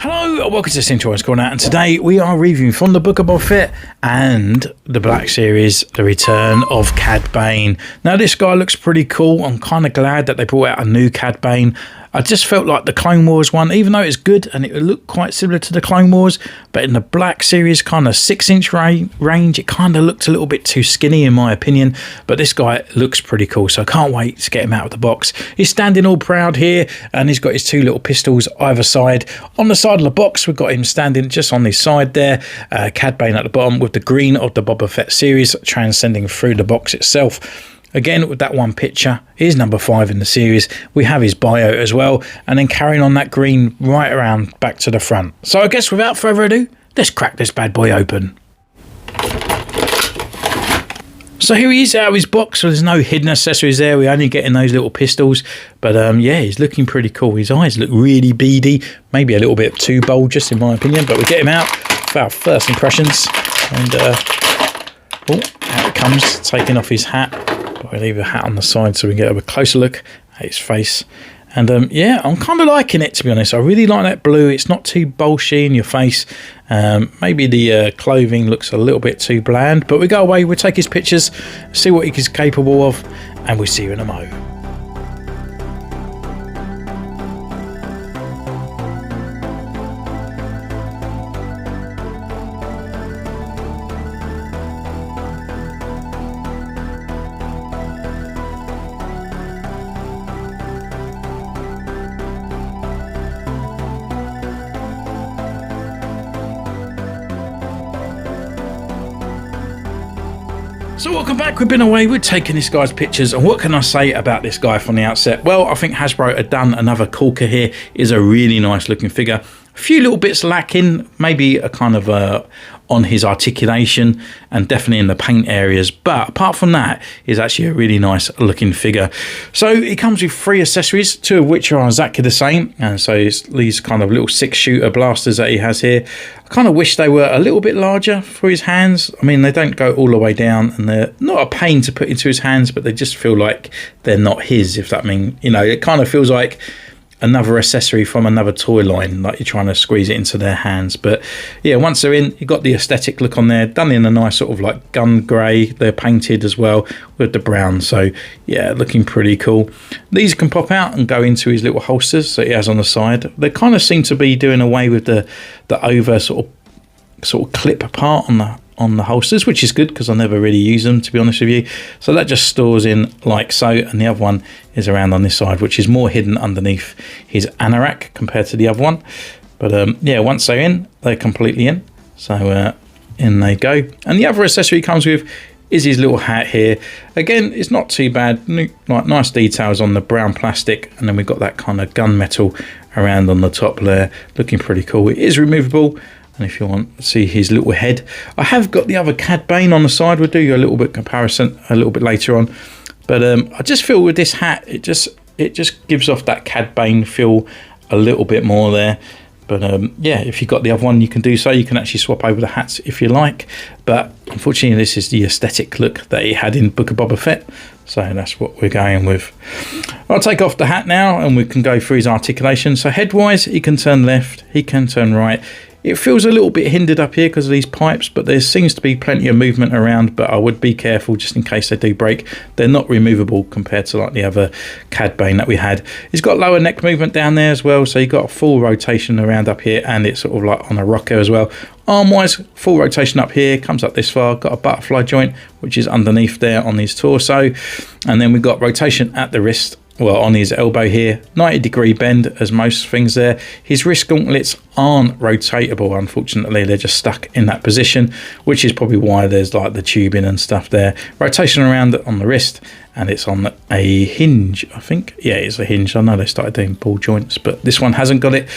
Hello, welcome to Centurion's Corner, and today we are reviewing from the book of Boba Fett and the Black Series, The Return of CAD BANE. Now this guy looks pretty cool. I'm kind of glad that they brought out a new CAD BANE. I just felt like the Clone Wars one, even though it's good and it looked quite similar to the Clone Wars, but in the Black Series kind of 6-inch range, it kind of looked a little bit too skinny in my opinion. But this guy looks pretty cool, so I can't wait to get him out of the box. He's standing all proud here, and he's got his two little pistols either side. On the side of the box, we've got him standing just on his side there, CAD BANE at the bottom with the green of the Boba Fett series transcending through the box itself. Again, with that one picture, here's number 5 in the series. We have his bio as well, and then carrying on that green right around back to the front. So I guess without further ado, let's crack this bad boy open. So here he is out of his box, so there's no hidden accessories there. We're only getting those little pistols. But yeah, he's looking pretty cool. His eyes look really beady, maybe a little bit too bold, just in my opinion. But we get him out for our first impressions. And oh, out it comes, taking off his hat. We'll leave the hat on the side so we can get a closer look at his face. And yeah, I'm kind of liking it, to be honest. I really like that blue. It's not too bolshy in your face. Maybe the clothing looks a little bit too bland, but we go away, we'll take his pictures, see what he's capable of, and we'll see you in a mo. So welcome back. We've been away, we're taking this guy's pictures, and what can I say about this guy from the outset? Well, I think Hasbro had done another corker here. Is a really nice looking figure. A few little bits lacking, maybe a kind of on his articulation and definitely in the paint areas, but apart from that, is actually a really nice looking figure. So it comes with 3 accessories, 2 of which are exactly the same, and so it's these kind of little 6-shooter blasters that he has here. I kind of wish they were a little bit larger for his hands. I mean, they don't go all the way down, and they're not a pain to put into his hands, but they just feel like they're not his, if that means, you know, it kind of feels like another accessory from another toy line, like you're trying to squeeze it into their hands. But yeah, once they're in, you've got the aesthetic look on there, done in a nice sort of like gun grey. They're painted as well with the brown, so yeah, looking pretty cool. These can pop out and go into his little holsters that he has on the side. They kind of seem to be doing away with the over sort of clip part on the holsters, which is good because I never really use them, to be honest with you. So that just stores in like so, and the other one is around on this side, which is more hidden underneath his anorak compared to the other one. But yeah, once they're in, they're completely in. So in they go. And the other accessory he comes with is his little hat here. Again, it's not too bad, like nice details on the brown plastic, and then we've got that kind of gunmetal around on the top there, looking pretty cool. It is removable. And if you want to see his little head, I have got the other CAD BANE on the side. We'll do you a little bit comparison a little bit later on. But I just feel with this hat, it just gives off that CAD BANE feel a little bit more there. But yeah, if you've got the other one, you can do so. You can actually swap over the hats if you like. But unfortunately, this is the aesthetic look that he had in Book of Boba Fett. So that's what we're going with. I'll take off the hat now and we can go through his articulation. So head-wise, he can turn left, he can turn right. It feels a little bit hindered up here because of these pipes, but there seems to be plenty of movement around, but I would be careful just in case they do break. They're not removable compared to like the other CAD BANE that we had. He's got lower neck movement down there as well, so you've got a full rotation around up here, and it's sort of like on a rocker as well. Arm-wise, full rotation up here, comes up this far, got a butterfly joint, which is underneath there on his torso, and then we've got rotation at the wrist, well, on his elbow here, 90-degree bend as most things there. His wrist gauntlets aren't rotatable, unfortunately. They're just stuck in that position, which is probably why there's like the tubing and stuff there. Rotation around on the wrist, and it's on a hinge, I think. Yeah, it's a hinge. I know they started doing ball joints, but this one hasn't got it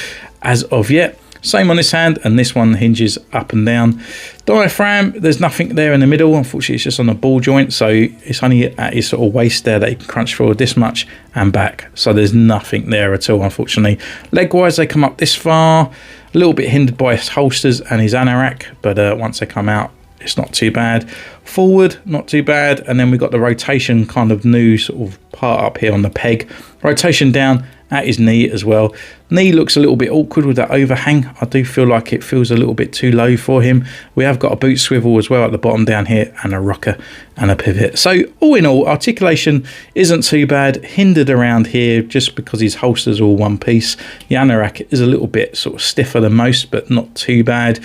as of yet. Same on this hand, and this one hinges up and down. Diaphragm, there's nothing there in the middle. Unfortunately, it's just on a ball joint, so it's only at his sort of waist there that he can crunch forward this much and back. So there's nothing there at all, unfortunately. Leg-wise, they come up this far. A little bit hindered by his holsters and his anorak, but once they come out, it's not too bad. Forward, not too bad. And then we've got the rotation kind of new sort of part up here on the peg. Rotation down at his knee as well. Knee looks a little bit awkward with that overhang. I do feel like it feels a little bit too low for him. We have got a boot swivel as well at the bottom down here, and a rocker and a pivot. So all in all, articulation isn't too bad. Hindered around here just because his holster's all one piece. The anorak is a little bit sort of stiffer than most, but not too bad.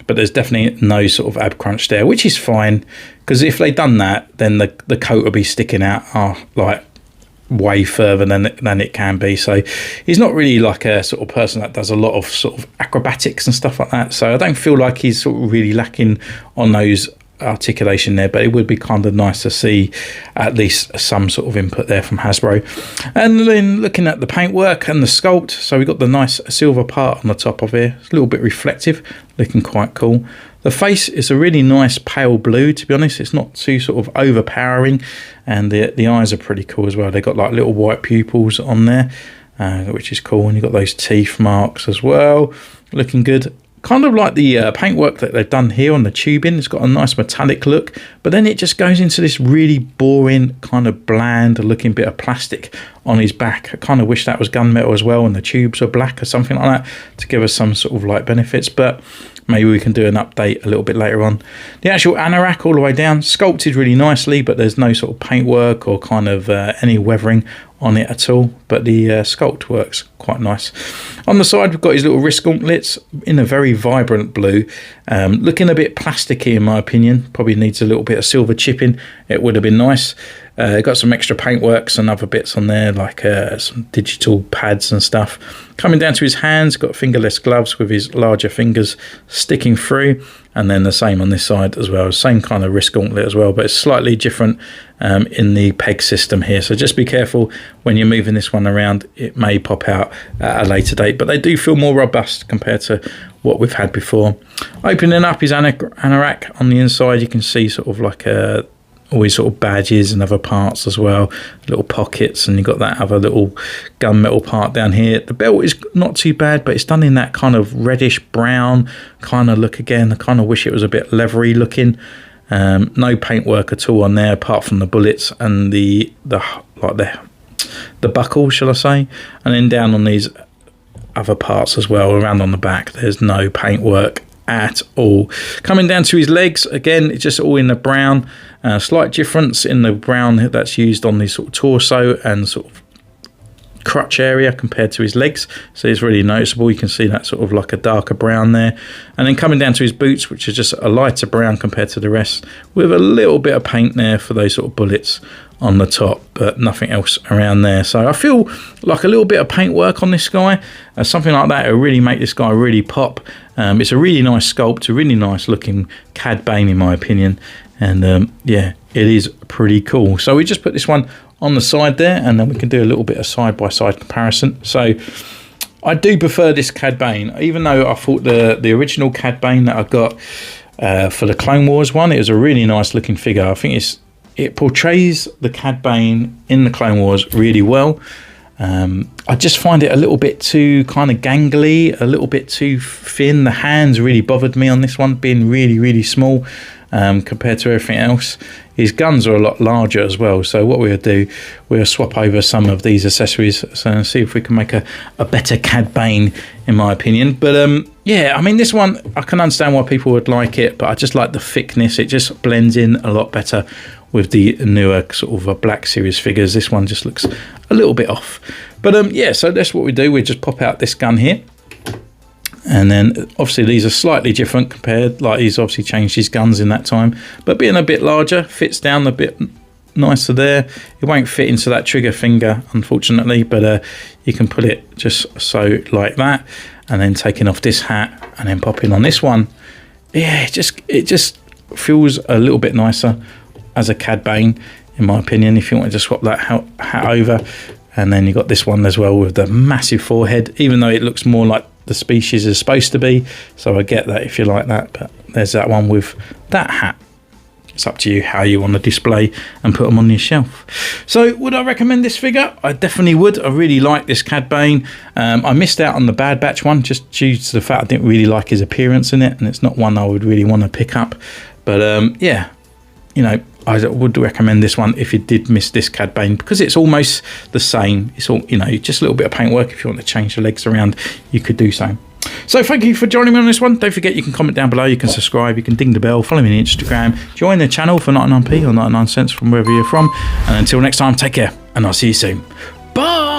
But there's definitely no sort of ab crunch there, which is fine, because if they'd done that, then the coat would be sticking out like way further than it can be. So he's not really like a sort of person that does a lot of sort of acrobatics and stuff like that. So I don't feel like he's sort of really lacking on those articulation there, but it would be kind of nice to see at least some sort of input there from Hasbro. And then looking at the paintwork and the sculpt, so we got the nice silver part on the top of here. It's a little bit reflective, looking quite cool. The face is a really nice pale blue, to be honest. It's not too sort of overpowering, and the eyes are pretty cool as well. They've got like little white pupils on there, which is cool. And you've got those teeth marks as well, looking good. Kind of like the paintwork that they've done here on the tubing. It's got a nice metallic look, but then it just goes into this really boring kind of bland looking bit of plastic on his back. I kind of wish that was gunmetal as well, and the tubes are black or something like that to give us some sort of like benefits, but maybe we can do an update a little bit later on. The actual anorak all the way down, sculpted really nicely, but there's no sort of paintwork or kind of any weathering on it at all, but the sculpt works quite nice. On the side we've got his little wrist gauntlets in a very vibrant blue, looking a bit plasticky in my opinion. Probably needs a little bit of silver chipping. It would have been nice. Got some extra paintworks and other bits on there, like some digital pads and stuff. Coming down to his hands, got fingerless gloves with his larger fingers sticking through, and then the same on this side as well. Same kind of wrist gauntlet as well, but it's slightly different in the peg system here. So just be careful when you're moving this one around. It may pop out at a later date, but they do feel more robust compared to what we've had before. Opening up his anorak on the inside, you can see sort of like all his sort of badges and other parts as well, little pockets, and you've got that other little gunmetal part down here. The belt is not too bad, but it's done in that kind of reddish brown kind of look again. I kind of wish it was a bit leathery looking. No paintwork at all on there apart from the bullets and the buckle, shall I say. And then down on these other parts as well, around on the back, there's no paintwork at all. Coming down to his legs, again, it's just all in the brown. Slight difference in the brown that's used on the sort of torso and sort of crutch area compared to his legs, so it's really noticeable. You can see that sort of like a darker brown there. And then coming down to his boots, which is just a lighter brown compared to the rest, with a little bit of paint there for those sort of bullets on the top, but nothing else around there. So I feel like a little bit of paintwork on this guy, something like that, will really make this guy really pop. It's a really nice sculpt, a really nice looking CAD BANE in my opinion, and yeah, it is pretty cool. So we just put this one on the side there, and then we can do a little bit of side-by-side comparison. So I do prefer this CAD BANE, even though I thought the original CAD BANE that I got for the Clone Wars one, it was a really nice looking figure. I think it portrays the CAD BANE in the Clone Wars really well. I just find it a little bit too kind of gangly, a little bit too thin. The hands really bothered me on this one, being really, really small compared to everything else. His guns are a lot larger as well, so what we'll do, we'll swap over some of these accessories and see if we can make a better CAD BANE in my opinion. But yeah, I mean, this one, I can understand why people would like it, but I just like the thickness. It just blends in a lot better with the newer sort of Black Series figures. This one just looks a little bit off. But yeah, so that's what we do. We just pop out this gun here. And then obviously these are slightly different compared, like he's obviously changed his guns in that time, but being a bit larger, fits down a bit nicer there. It won't fit into that trigger finger, unfortunately, but you can put it just so like that, and then taking off this hat and then popping on this one. Yeah, it just feels a little bit nicer as a CAD BANE, in my opinion, if you want to swap that hat over. And then you got this one as well with the massive forehead, even though it looks more like the species is supposed to be. So I get that if you like that, but there's that one with that hat. It's up to you how you want to display and put them on your shelf. So would I recommend this figure? I definitely would. I really like this CAD BANE. I missed out on the Bad Batch one just due to the fact I didn't really like his appearance in it, and it's not one I would really want to pick up. But yeah, you know, I would recommend this one if you did miss this CAD BANE, because it's almost the same. It's all, you know, just a little bit of paintwork. If you want to change the legs around, you could do so. So thank you for joining me on this one. Don't forget, you can comment down below, you can subscribe, you can ding the bell, follow me on Instagram, join the channel for 99p or 99 cents from wherever you're from. And until next time, take care, and I'll see you soon. Bye.